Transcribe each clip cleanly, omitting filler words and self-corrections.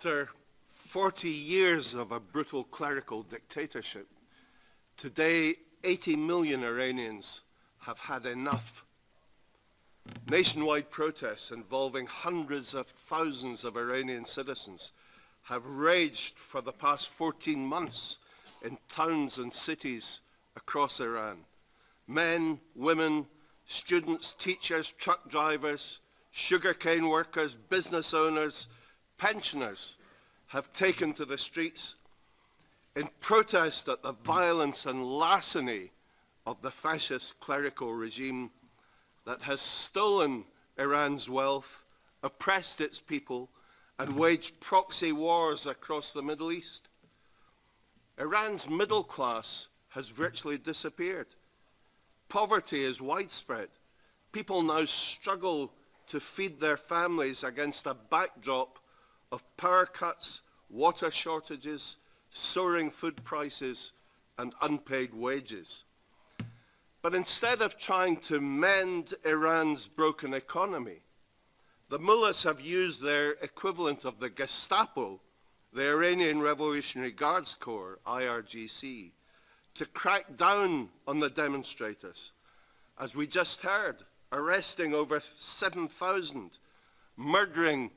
After 40 years of a brutal clerical dictatorship, today 80 million Iranians have had enough. Nationwide protests involving hundreds of thousands of Iranian citizens have raged for the past 14 months in towns and cities across Iran. Men, women, students, teachers, truck drivers, sugarcane workers, business owners, pensioners have taken to the streets in protest at the violence and larceny of the fascist clerical regime that has stolen Iran's wealth, oppressed its people, and waged proxy wars across the Middle East. Iran's middle class has virtually disappeared. Poverty is widespread. People now struggle to feed their families against a backdrop of power cuts, water shortages, soaring food prices, and unpaid wages. But instead of trying to mend Iran's broken economy, the mullahs have used their equivalent of the Gestapo, the Iranian Revolutionary Guards Corps, IRGC, to crack down on the demonstrators. As we just heard, arresting over 7,000, murdering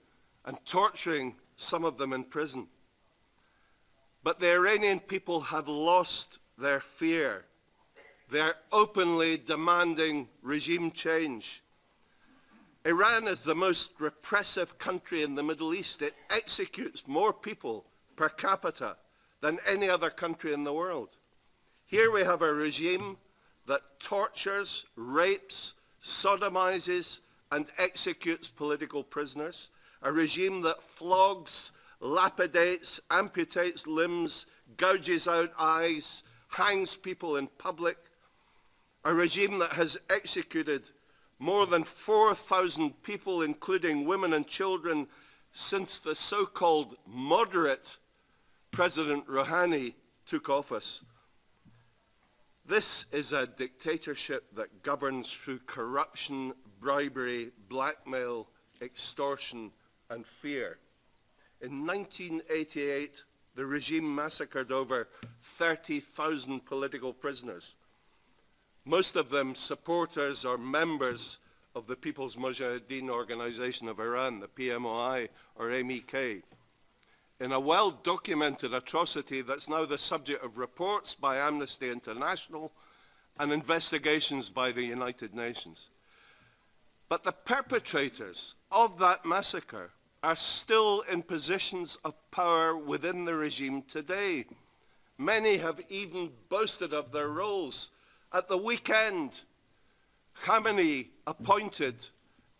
and torturing some of them in prison. But the Iranian people have lost their fear. They're openly demanding regime change. Iran is the most repressive country in the Middle East. It executes more people per capita than any other country in the world. Here we have a regime that tortures, rapes, sodomizes, and executes political prisoners, a regime that flogs, lapidates, amputates limbs, gouges out eyes, hangs people in public, a regime that has executed more than 4,000 people, including women and children, since the so-called moderate President Rouhani took office. This is a dictatorship that governs through corruption, bribery, blackmail, extortion, and fear. In 1988, the regime massacred over 30,000 political prisoners, most of them supporters or members of the People's Mujahideen Organization of Iran, the PMOI or MEK, in a well-documented atrocity that's now the subject of reports by Amnesty International and investigations by the United Nations. But the perpetrators of that massacre are still in positions of power within the regime today. Many have even boasted of their roles. At the weekend, Khamenei appointed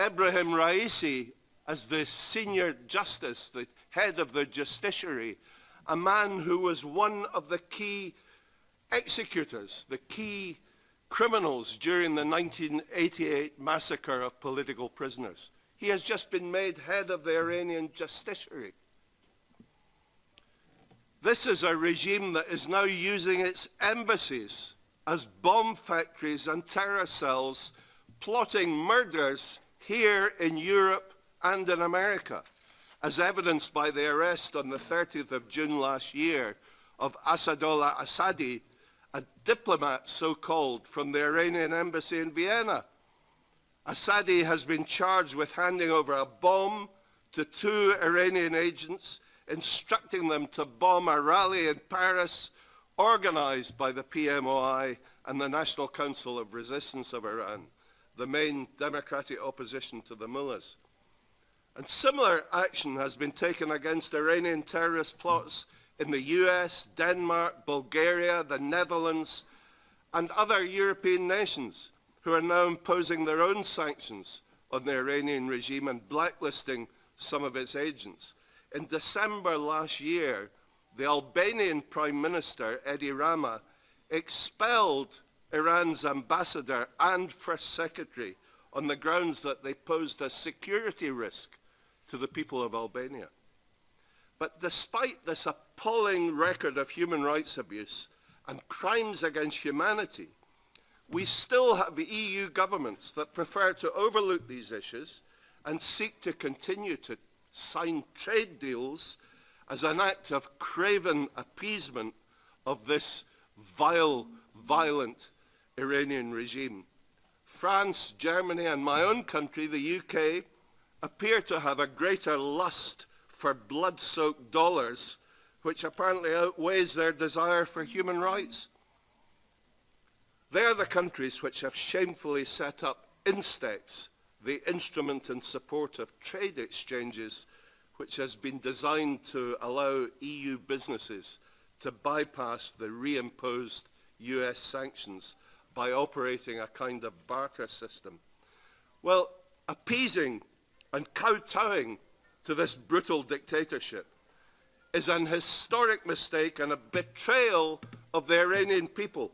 Ibrahim Raisi as the senior justice, the head of the judiciary, a man who was one of the key executors, the key criminals during the 1988 massacre of political prisoners. He has just been made head of the Iranian judiciary. This is a regime that is now using its embassies as bomb factories and terror cells, plotting murders here in Europe and in America, as evidenced by the arrest on the 30th of June last year of Asadollah Assadi, a diplomat so-called from the Iranian embassy in Vienna. Assadi has been charged with handing over a bomb to 2 Iranian agents, instructing them to bomb a rally in Paris organized by the PMOI and the National Council of Resistance of Iran, the main democratic opposition to the mullahs. And similar action has been taken against Iranian terrorist plots in the US, Denmark, Bulgaria, the Netherlands, and other European nations who are now imposing their own sanctions on the Iranian regime and blacklisting some of its agents. In December last year, the Albanian Prime Minister, Edi Rama, expelled Iran's ambassador and first secretary on the grounds that they posed a security risk to the people of Albania. But despite this appalling record of human rights abuse and crimes against humanity, we still have EU governments that prefer to overlook these issues and seek to continue to sign trade deals as an act of craven appeasement of this vile, violent Iranian regime. France, Germany, and my own country, the UK, appear to have a greater lust for blood-soaked dollars, which apparently outweighs their desire for human rights. They are the countries which have shamefully set up Instex, the instrument in support of trade exchanges, which has been designed to allow EU businesses to bypass the reimposed US sanctions by operating a kind of barter system. Well, appeasing and kowtowing to this brutal dictatorship is an historic mistake and a betrayal of the Iranian people.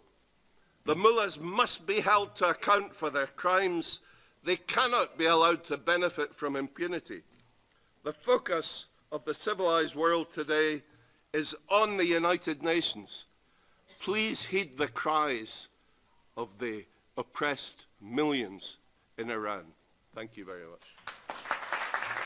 The mullahs must be held to account for their crimes. They cannot be allowed to benefit from impunity. The focus of the civilized world today is on the United Nations. Please heed the cries of the oppressed millions in Iran. Thank you very much.